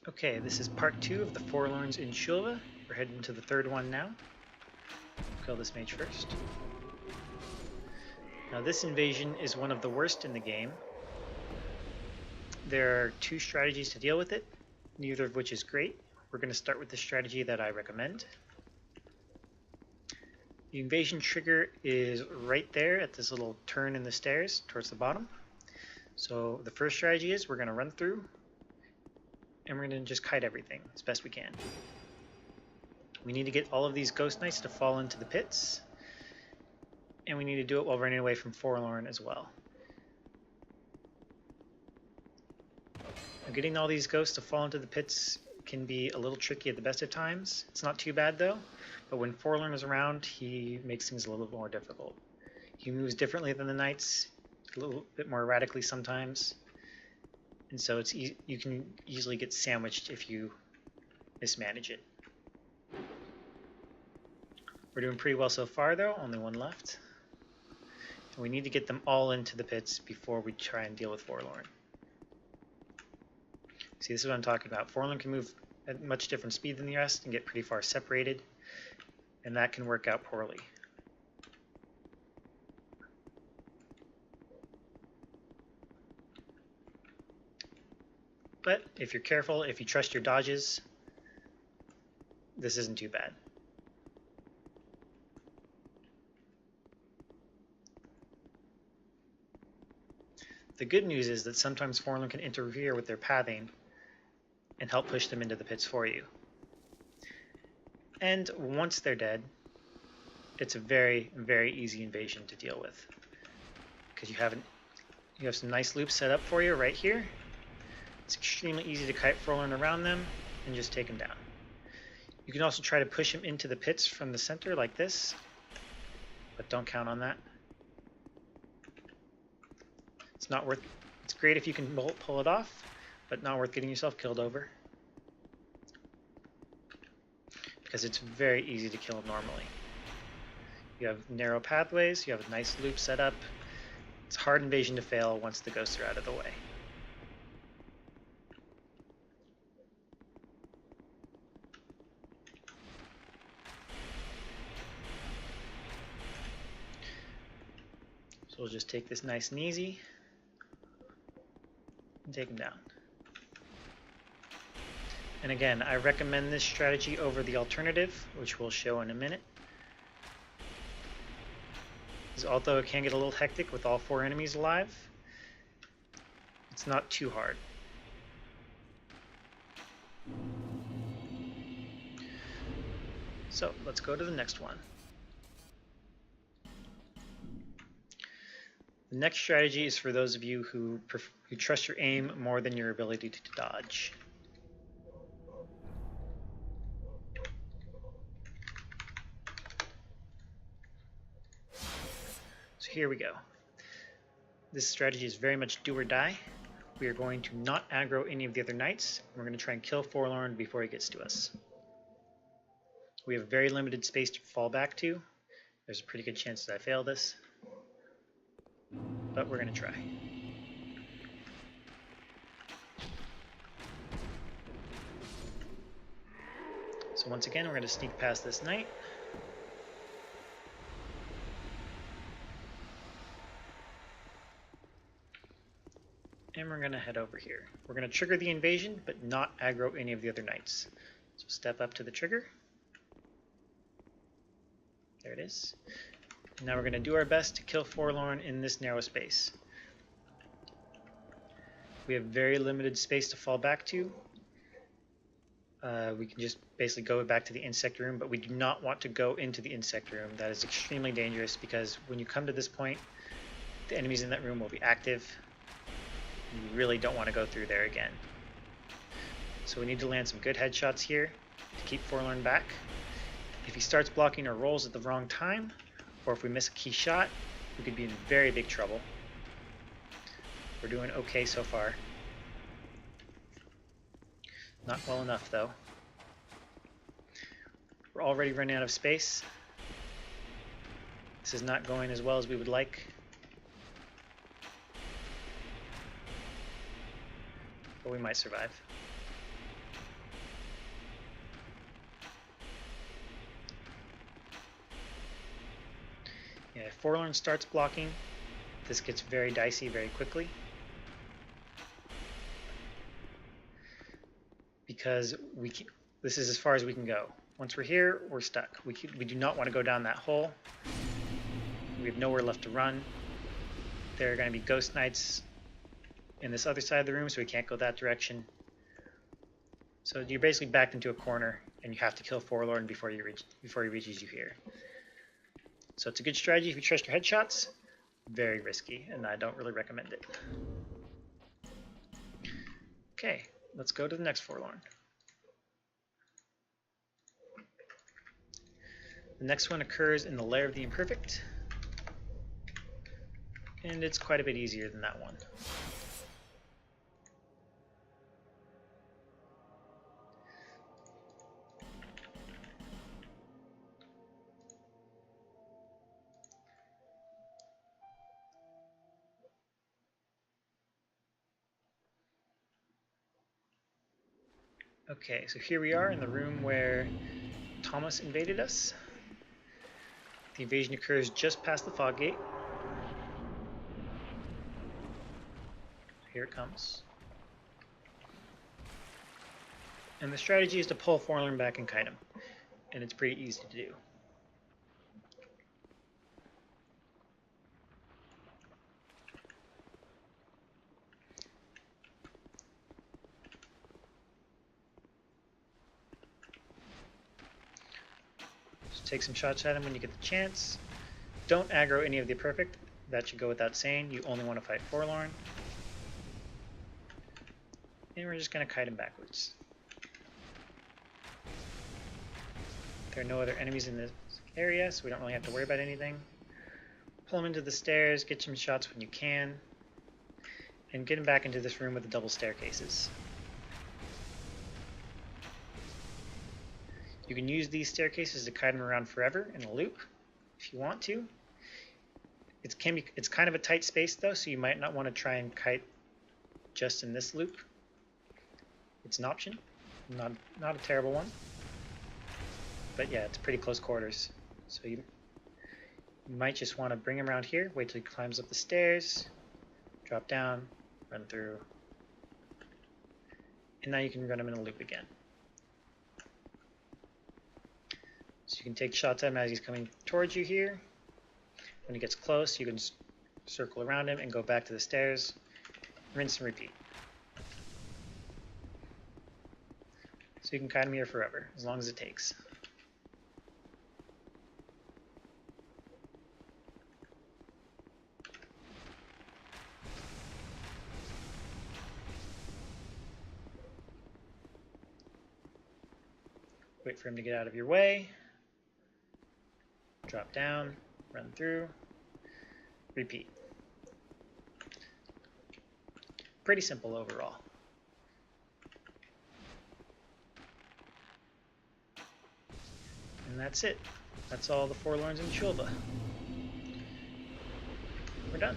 Okay, this is part 2 of the Forlorns in Shulva. We're heading to the third one now. Kill this mage first. Now this invasion is one of the worst in the game. There are two strategies to deal with it, neither of which is great. We're going to start with the strategy that I recommend. The invasion trigger is right there at this little turn in the stairs towards the bottom. So the first strategy is we're going to run through and we're going to just kite everything as best we can. We need to get all of these ghost knights to fall into the pits, and we need to do it while running away from Forlorn as well. Now, getting all these ghosts to fall into the pits can be a little tricky at the best of times. It's not too bad though, but when Forlorn is around, he makes things a little bit more difficult. He moves differently than the knights, a little bit more erratically sometimes, and so it's you can easily get sandwiched if you mismanage it. We're doing pretty well so far though, only one left. And we need to get them all into the pits before we try and deal with Forlorn. See, this is what I'm talking about. Forlorn can move at much different speed than the rest and get pretty far separated, and that can work out poorly. But if you're careful, if you trust your dodges, this isn't too bad. The good news is that sometimes Forlorn can interfere with their pathing and help push them into the pits for you. And once they're dead, it's a very, very easy invasion to deal with, because you have some nice loops set up for you right here. It's extremely easy to kite Forlorn around them and just take them down. You can also try to push him into the pits from the center like this, but don't count on that. It's not worth. It's great if you can pull it off, but not worth getting yourself killed over, because it's very easy to kill normally. You have narrow pathways, you have a nice loop set up. It's a hard invasion to fail once the ghosts are out of the way. So we'll just take this nice and easy and take them down. And again, I recommend this strategy over the alternative, which we'll show in a minute. Although it can get a little hectic with all 4 enemies alive, it's not too hard. So let's go to the next one. The next strategy is for those of you who trust your aim more than your ability to dodge. So here we go. This strategy is very much do or die. We are going to not aggro any of the other knights. We're going to try and kill Forlorn before he gets to us. We have very limited space to fall back to. There's a pretty good chance that I fail this, but we're going to try. So once again, we're going to sneak past this knight. And we're going to head over here. We're going to trigger the invasion, but not aggro any of the other knights. So step up to the trigger. There it is. Now we're going to do our best to kill Forlorn in this narrow space. We have very limited space to fall back to. We can just basically go back to the insect room, but we do not want to go into the insect room. That is extremely dangerous, because when you come to this point, the enemies in that room will be active. You really don't want to go through there again. So we need to land some good headshots here to keep Forlorn back. If he starts blocking our rolls at the wrong time, or if we miss a key shot, we could be in very big trouble. We're doing okay so far. Not well enough though. We're already running out of space. This is not going as well as we would like. But we might survive. Forlorn starts blocking, this gets very dicey very quickly. Because this is as far as we can go. Once we're here, we're stuck. We do not want to go down that hole. We have nowhere left to run. There are going to be ghost knights in this other side of the room, so we can't go that direction. So you're basically backed into a corner, and you have to kill Forlorn before he reaches you here. So it's a good strategy if you trust your headshots. Very risky, and I don't really recommend it. Okay, let's go to the next Forlorn. The next one occurs in the lair of the Imperfect, and it's quite a bit easier than that one. Okay, so here we are in the room where Thomas invaded us. The invasion occurs just past the fog gate. Here it comes. And the strategy is to pull Forlorn back and kite him. And it's pretty easy to do. Just take some shots at him when you get the chance. Don't aggro any of the Imperfect. That should go without saying. You only want to fight Forlorn. And we're just going to kite him backwards. There are no other enemies in this area, so we don't really have to worry about anything. Pull him into the stairs, get some shots when you can, and get him back into this room with the double staircases. You can use these staircases to kite him around forever in a loop, if you want to. It's kind of a tight space though, so you might not want to try and kite just in this loop. It's an option, not a terrible one. But yeah, it's pretty close quarters. So you might just want to bring him around here, wait till he climbs up the stairs, drop down, run through, and now you can run him in a loop again. So you can take shots at him as he's coming towards you here. When he gets close, you can circle around him and go back to the stairs, rinse and repeat. So you can kite him here forever, as long as it takes. Wait for him to get out of your way. Drop down, run through, repeat. Pretty simple overall. And that's it. That's all the Forlorns in Shulva. We're done.